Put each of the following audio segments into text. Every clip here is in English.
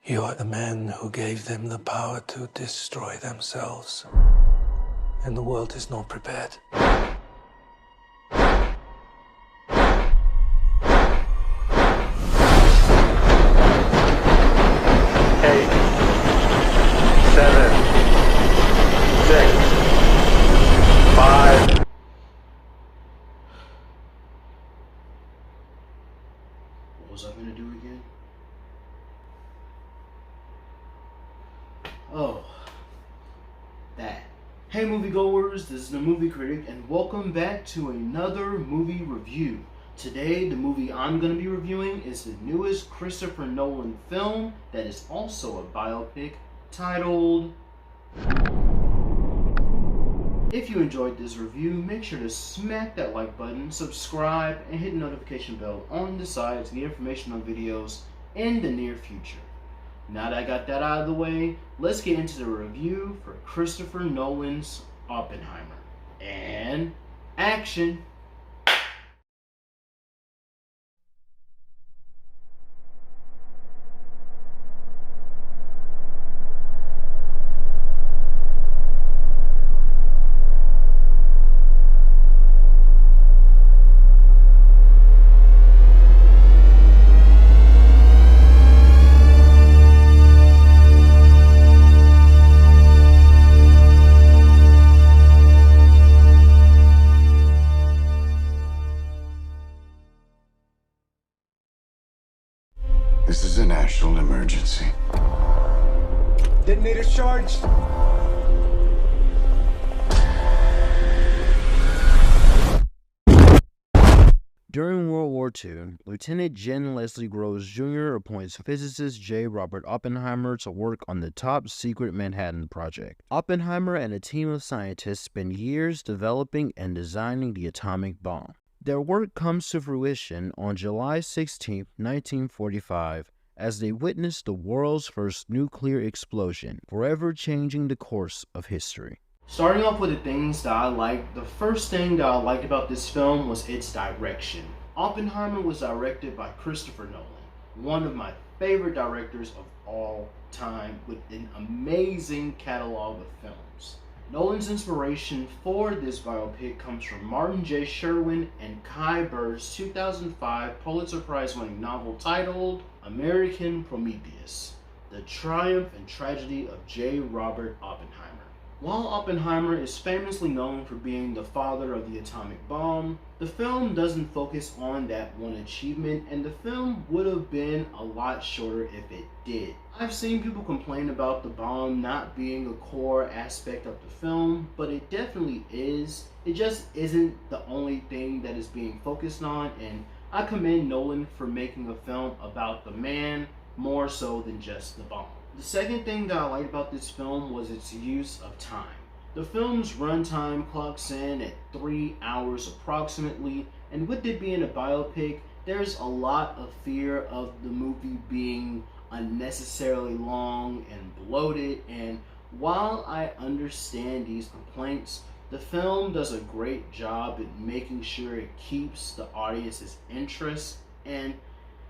You are the man who gave them the power to destroy themselves. And the world is not prepared. 8, 7, 6, 5. What was I gonna do again? Oh, that. Hey moviegoers, this is the Movie Critic, and welcome back to another movie review. Today, the movie I'm going to be reviewing is the newest Christopher Nolan film that is also a biopic titled... If you enjoyed this review, make sure to smack that like button, subscribe, and hit the notification bell on the side to get information on videos in the near future. Now that I got that out of the way, let's get into the review for Christopher Nolan's Oppenheimer. And action! This is a national emergency. Detonator charged. During World War II, Lieutenant Jen Leslie Groves Jr. appoints physicist J. Robert Oppenheimer to work on the top-secret Manhattan Project. Oppenheimer and a team of scientists spend years developing and designing the atomic bomb. Their work comes to fruition on July 16, 1945, as they witness the world's first nuclear explosion, forever changing the course of history. Starting off with the things that I liked, the first thing that I liked about this film was its direction. Oppenheimer was directed by Christopher Nolan, one of my favorite directors of all time, with an amazing catalog of films. Nolan's inspiration for this biopic comes from Martin J. Sherwin and Kai Bird's 2005 Pulitzer Prize-winning novel titled American Prometheus: The Triumph and Tragedy of J. Robert Oppenheimer. While Oppenheimer is famously known for being the father of the atomic bomb, the film doesn't focus on that one achievement, and the film would have been a lot shorter if it did. I've seen people complain about the bomb not being a core aspect of the film, but it definitely is. It just isn't the only thing that is being focused on, and I commend Nolan for making a film about the man more so than just the bomb. The second thing that I liked about this film was its use of time. The film's runtime clocks in at 3 hours approximately, and with it being a biopic, there's a lot of fear of the movie being unnecessarily long and bloated, and while I understand these complaints, the film does a great job at making sure it keeps the audience's interest, and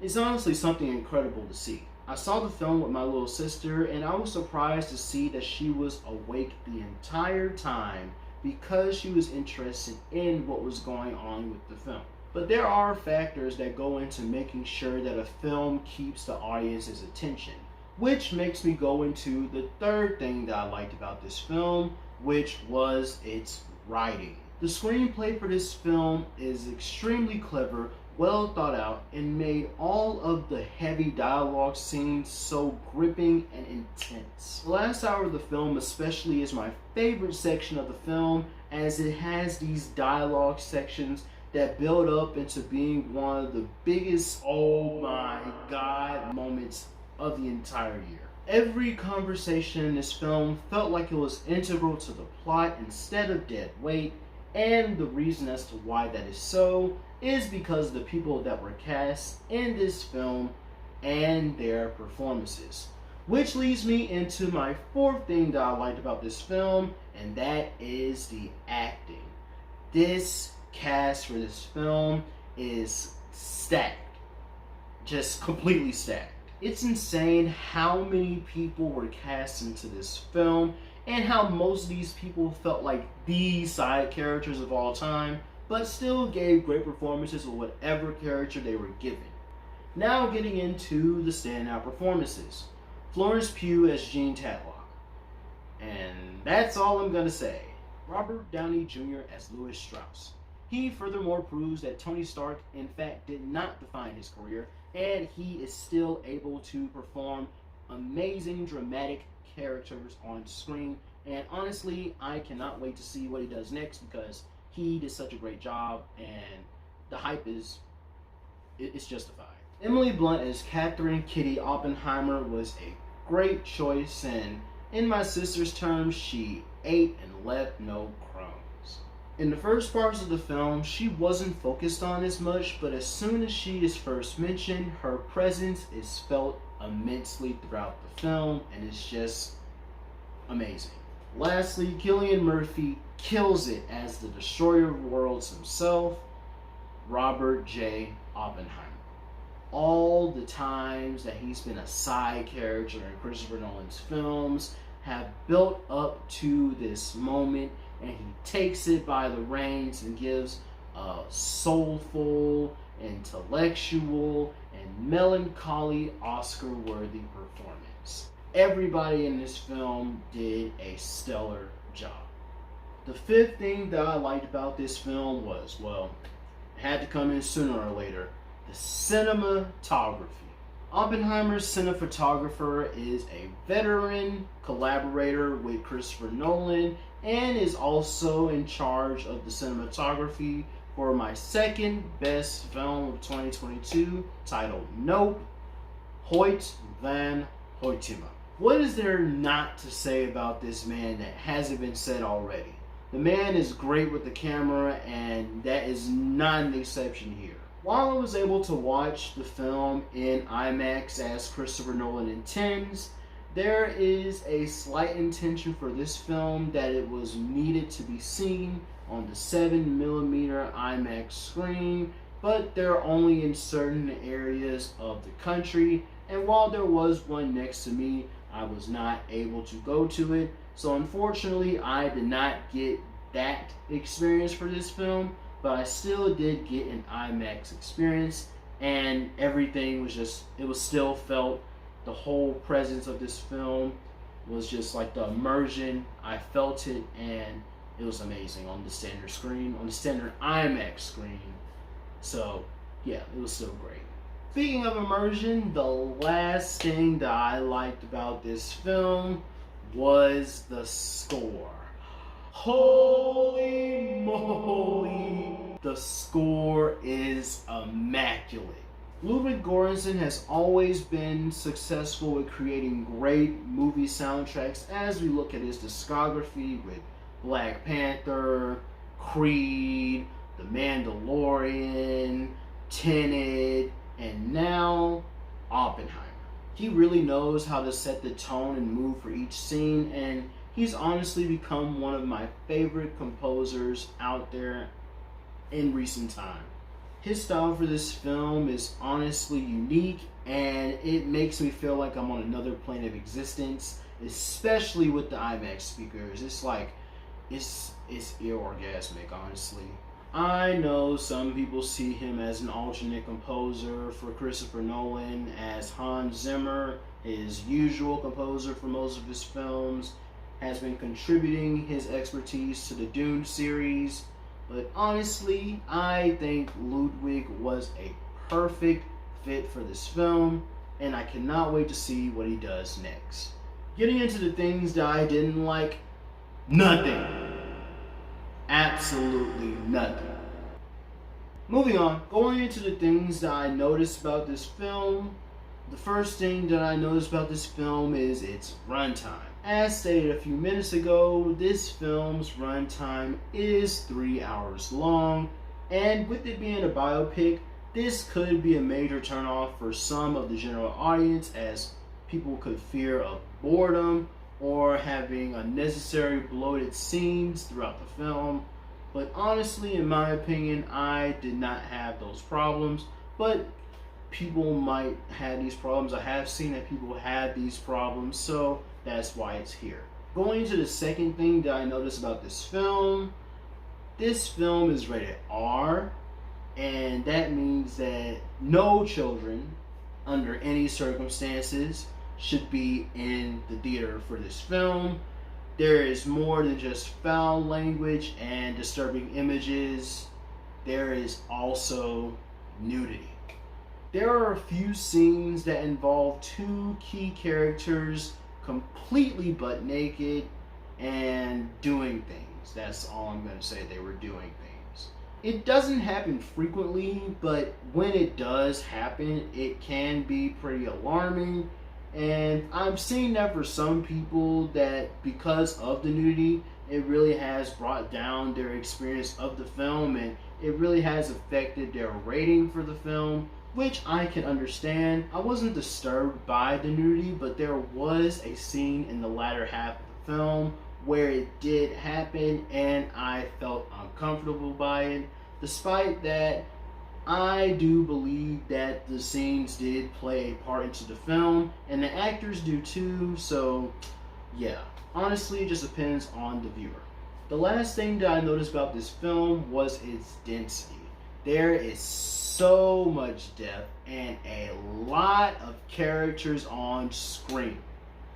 it's honestly something incredible to see. I saw the film with my little sister, and I was surprised to see that she was awake the entire time because she was interested in what was going on with the film. But there are factors that go into making sure that a film keeps the audience's attention, which makes me go into the third thing that I liked about this film, which was its writing. The screenplay for this film is extremely clever, well thought out, and made all of the heavy dialogue scenes so gripping and intense. The last hour of the film especially is my favorite section of the film, as it has these dialogue sections that build up into being one of the biggest oh my god moments of the entire year. Every conversation in this film felt like it was integral to the plot instead of dead weight, and the reason as to why that is so is because of the people that were cast in this film and their performances. Which leads me into my fourth thing that I liked about this film, and that is the acting. This cast for this film is stacked. Just completely stacked. It's insane how many people were cast into this film and how most of these people felt like the side characters of all time, but still gave great performances with whatever character they were given. Now getting into the standout performances. Florence Pugh as Jean Tadlock. And that's all I'm gonna say. Robert Downey Jr. as Louis Strauss. He furthermore proves that Tony Stark in fact did not define his career, and he is still able to perform amazing dramatic characters on screen. And honestly, I cannot wait to see what he does next because he did such a great job and the hype is it's justified. Emily Blunt as Catherine Kitty Oppenheimer was a great choice, and in my sister's terms, she ate and left no crumbs. In the first parts of the film, she wasn't focused on as much, but as soon as she is first mentioned, her presence is felt immensely throughout the film, and it's just amazing. Lastly, Cillian Murphy kills it as the Destroyer of Worlds himself, Robert J. Oppenheimer. All the times that he's been a side character in Christopher Nolan's films have built up to this moment, and he takes it by the reins and gives a soulful, intellectual, and melancholy Oscar-worthy performance. Everybody in this film did a stellar job. The fifth thing that I liked about this film was, well, it had to come in sooner or later, the cinematography. Oppenheimer's cinematographer is a veteran collaborator with Christopher Nolan and is also in charge of the cinematography for my second best film of 2022, titled Nope, Hoyt van Hoytema. What is there not to say about this man that hasn't been said already? The man is great with the camera, and that is not an exception here. While I was able to watch the film in IMAX as Christopher Nolan intends, there is a slight intention for this film that it was needed to be seen on the 7mm IMAX screen, but they're only in certain areas of the country, and while there was one next to me, I was not able to go to it. So unfortunately, I did not get that experience for this film, but I still did get an IMAX experience, and everything was just, it was still felt, the whole presence of this film was just like the immersion. I felt it, and it was amazing on the standard screen, on the standard IMAX screen. So yeah, it was still great. Speaking of immersion, the last thing that I liked about this film was the score. Holy moly, the score is immaculate. Ludwig Göransson has always been successful with creating great movie soundtracks as we look at his discography with Black Panther, Creed, The Mandalorian, Tenet, and now Oppenheimer. He really knows how to set the tone and mood for each scene, and he's honestly become one of my favorite composers out there in recent time. His style for this film is honestly unique, and it makes me feel like I'm on another plane of existence, especially with the IMAX speakers. It's like, it's ear orgasmic, honestly. I know some people see him as an alternate composer for Christopher Nolan, as Hans Zimmer, his usual composer for most of his films, has been contributing his expertise to the Dune series. But honestly, I think Ludwig was a perfect fit for this film, and I cannot wait to see what he does next. Getting into the things that I didn't like, nothing. Absolutely nothing. Moving on, going into the things that I noticed about this film, the first thing that I noticed about this film is its runtime. As stated a few minutes ago, this film's runtime is 3 hours long, and with it being a biopic, this could be a major turnoff for some of the general audience, as people could fear of boredom or having unnecessary bloated scenes throughout the film. But honestly, in my opinion, I did not have those problems. But people might have these problems. I have seen that people have these problems, so that's why it's here. Going to the second thing that I noticed about this film is rated R, and that means that no children under any circumstances should be in the theater for this film. There is more than just foul language and disturbing images. There is also nudity. There are a few scenes that involve two key characters completely butt naked and doing things. That's all I'm going to say. They were doing things. It doesn't happen frequently, but when it does happen, it can be pretty alarming. And I'm seeing that for some people, that because of the nudity, it really has brought down their experience of the film, and it really has affected their rating for the film, which I can understand. I wasn't disturbed by the nudity, but there was a scene in the latter half of the film where it did happen, and I felt uncomfortable by it. Despite that, I do believe that the scenes did play a part into the film, and the actors do too, so yeah. Honestly, it just depends on the viewer. The last thing that I noticed about this film was its density. There is so much depth and a lot of characters on screen.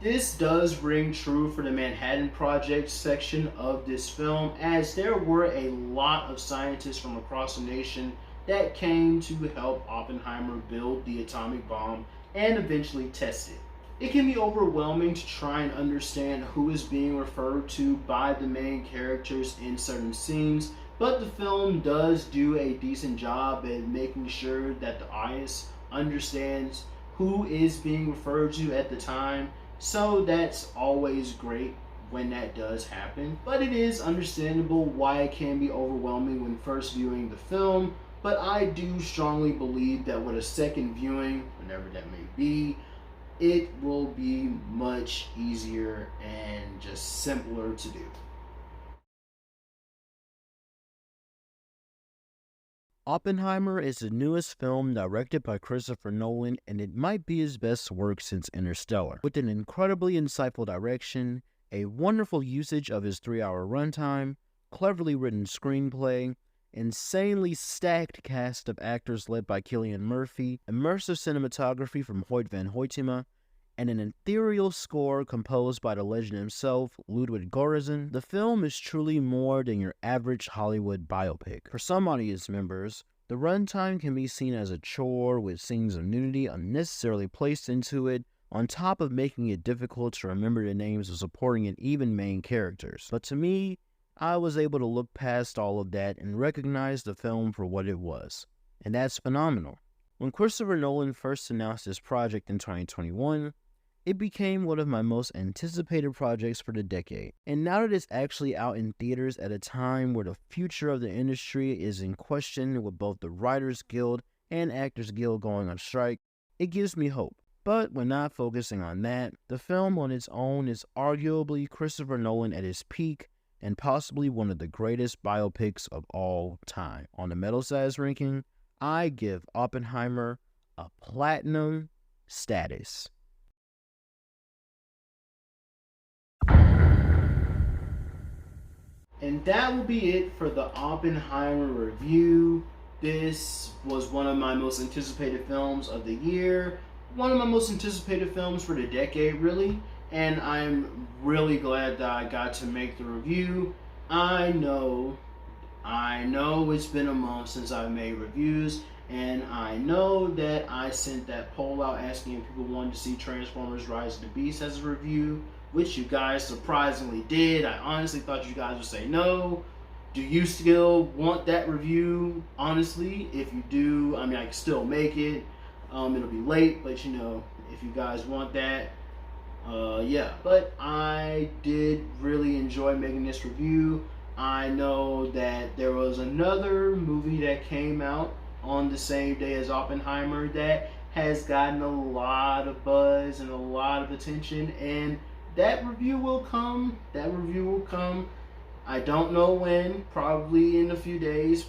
This does ring true for the Manhattan Project section of this film, as there were a lot of scientists from across the nation that came to help Oppenheimer build the atomic bomb and eventually test it. It can be overwhelming to try and understand who is being referred to by the main characters in certain scenes, but the film does do a decent job at making sure that the audience understands who is being referred to at the time, so that's always great when that does happen. But it is understandable why it can be overwhelming when first viewing the film, but I do strongly believe that with a second viewing, whenever that may be, it will be much easier and just simpler to do. Oppenheimer is the newest film directed by Christopher Nolan, and it might be his best work since Interstellar. With an incredibly insightful direction, a wonderful usage of his 3-hour runtime, cleverly written screenplay, insanely stacked cast of actors led by Cillian Murphy, immersive cinematography from Hoyt van Hoytema, and an ethereal score composed by the legend himself, Ludwig Göransson, the film is truly more than your average Hollywood biopic. For some audience members, the runtime can be seen as a chore, with scenes of nudity unnecessarily placed into it, on top of making it difficult to remember the names of supporting and even main characters. But to me, I was able to look past all of that and recognize the film for what it was. And that's phenomenal. When Christopher Nolan first announced this project in 2021, it became one of my most anticipated projects for the decade. And now that it's actually out in theaters at a time where the future of the industry is in question, with both the Writers Guild and Actors Guild going on strike, it gives me hope. But when not focusing on that, the film on its own is arguably Christopher Nolan at his peak, and possibly one of the greatest biopics of all time. On the Metal Size ranking, I give Oppenheimer a platinum status. And that will be it for the Oppenheimer review. This was one of my most anticipated films of the year, one of my most anticipated films for the decade, really. And I'm really glad that I got to make the review. I know it's been a month since I've made reviews, and I know that I sent that poll out asking if people wanted to see Transformers Rise of the Beast as a review, which you guys surprisingly did. I honestly thought you guys would say no. Do you still want that review? Honestly, if you do, I can still make it. It'll be late, but if you guys want that, yeah. But I did really enjoy making this review. I know that there was another movie that came out on the same day as Oppenheimer that has gotten a lot of buzz and a lot of attention, and that review will come. I don't know when, probably in a few days,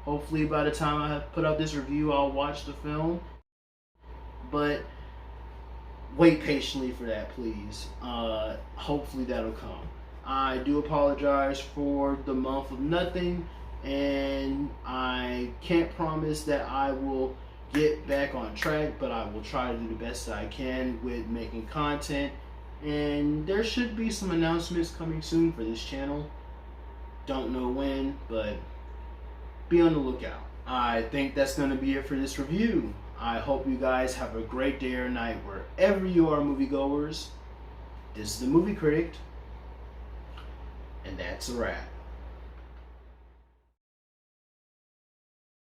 Hopefully by the time I put out this review, I'll watch the film. But wait patiently for that, please. Hopefully that'll come. I do apologize for the month of nothing, and I can't promise that I will get back on track, but I will try to do the best that I can with making content. And there should be some announcements coming soon for this channel. Don't know when, but be on the lookout. I think that's going to be it for this review. I hope you guys have a great day or night wherever you are, moviegoers. This is the Movie Critic, and that's a wrap.